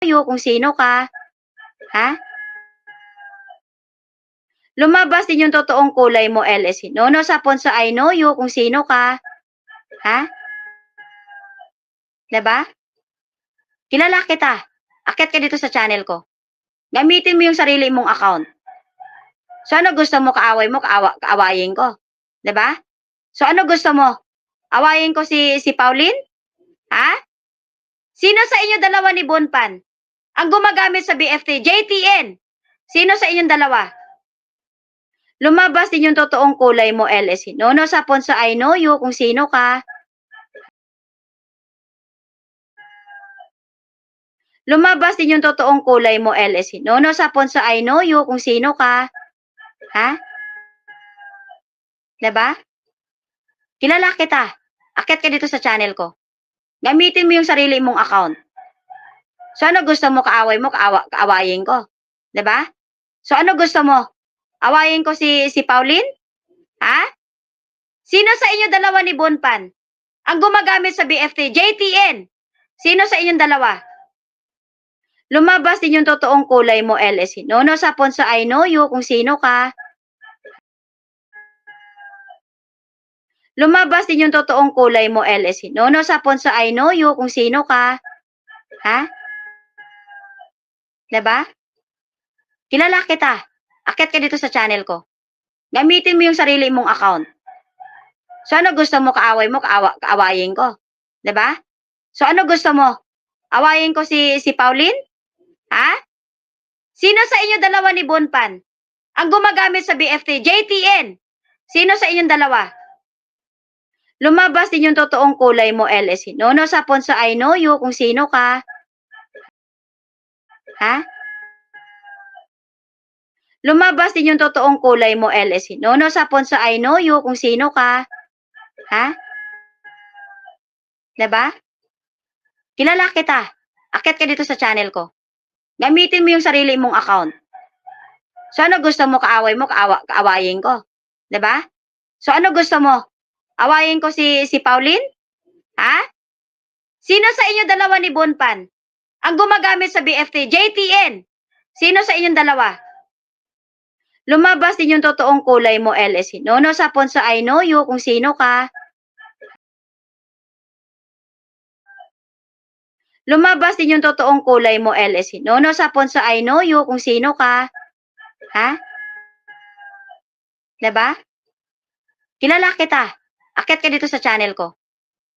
you kung sino ka. Ha? Lumabas din yung totoong kulay mo, LS. No sapon sa I know you kung sino ka. Ha? Diba? Kilala kita. Akyat ka dito sa channel ko. Gamitin mo yung sarili mong account. So ano gusto mo, kaaway mo, kaawayin ko? Diba? So ano gusto mo? Awayin ko si Pauline? Ha? Sino sa inyo dalawa ni Bonpan ang gumagamit sa BFT? JTN. Sino sa inyong dalawa? Lumabas din yung totoong kulay mo, LS. No sapon sa I know you kung sino ka. Lumabas din yung totoong kulay mo, LS. No sapon sa I know you kung sino ka. Ha? Diba? Kilala kita. Akyat ka dito sa channel ko. Gamitin mo yung sarili mong account. So ano gusto mo, kaaway mo, kaawayin ko? Diba? So ano gusto mo? Awayin ko si Pauline? Ha? Sino sa inyo dalawa ni Bonpan ang gumagamit sa BFT? JTN. Sino sa inyong dalawa? Lumabas din yung totoong kulay mo, LS. No sapon sa I know you kung sino ka. Lumabas din yung totoong kulay mo, LS. No sapon sa I know you kung sino ka. Ha? Diba? Kilala kita. Akyat ka dito sa channel ko. Gamitin mo yung sarili mong account. So ano gusto mo, kaaway mo, kaawayin ko? Diba? So ano gusto mo? Awayin ko si Pauline? Ha? Sino sa inyo dalawa ni Bonpan ang gumagamit sa BFT? JTN. Sino sa inyong dalawa? Lumabas din yung totoong kulay mo, LS. No sapon sa I know you kung sino ka. Ha? Lumabas din yung totoong kulay mo, LS. No sapon sa I know you kung sino ka. Ha? Diba? Kilala kita. Akyat ka dito sa channel ko. Gamitin mo yung sarili mong account. So ano gusto mo, kaaway mo, kaawayin ko? Diba? So ano gusto mo? Awayin ko si Pauline? Ha? Sino sa inyo dalawa ni Bonpan ang gumagamit sa BFT? JTN. Sino sa inyong dalawa? Lumabas din yung totoong kulay mo, LS. No sapon sa I know you kung sino ka. Lumabas din yung totoong kulay mo, LS. No sapon sa I know you kung sino ka. Ha? Diba? Kilala kita. Akyat ka dito sa channel ko.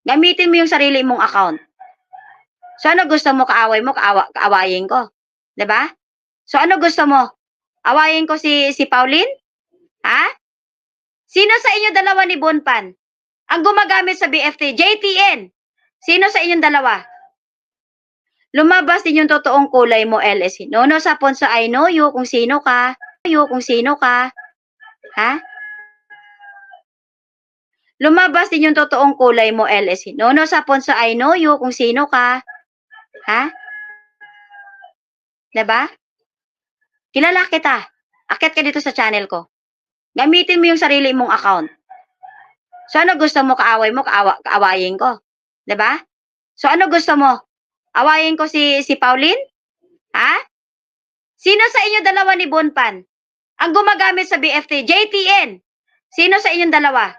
Gamitin mo yung sarili mong account. So ano gusto mo, kaaway mo, kaawayin ko? Diba? So ano gusto mo? Awayin ko si Pauline? Ha? Sino sa inyo dalawa ni Bonpan ang gumagamit sa BFT? JTN. Sino sa inyong dalawa? Lumabas din yung totoong kulay mo, LS. No sapon sa I know you kung sino ka. You kung sino ka. Ha? Lumabas din yung totoong kulay mo, LS. No sapon sa I know you kung sino ka. Ha? Diba? Kilala kita. Akyat ka dito sa channel ko. Gamitin mo yung sarili mong account. So ano gusto mo, kaaway mo, kaawayin ko? Diba? So ano gusto mo? Awayin ko si Pauline? Ha? Sino sa inyo dalawa ni Bonpan ang gumagamit sa BFT? JTN. Sino sa inyong dalawa?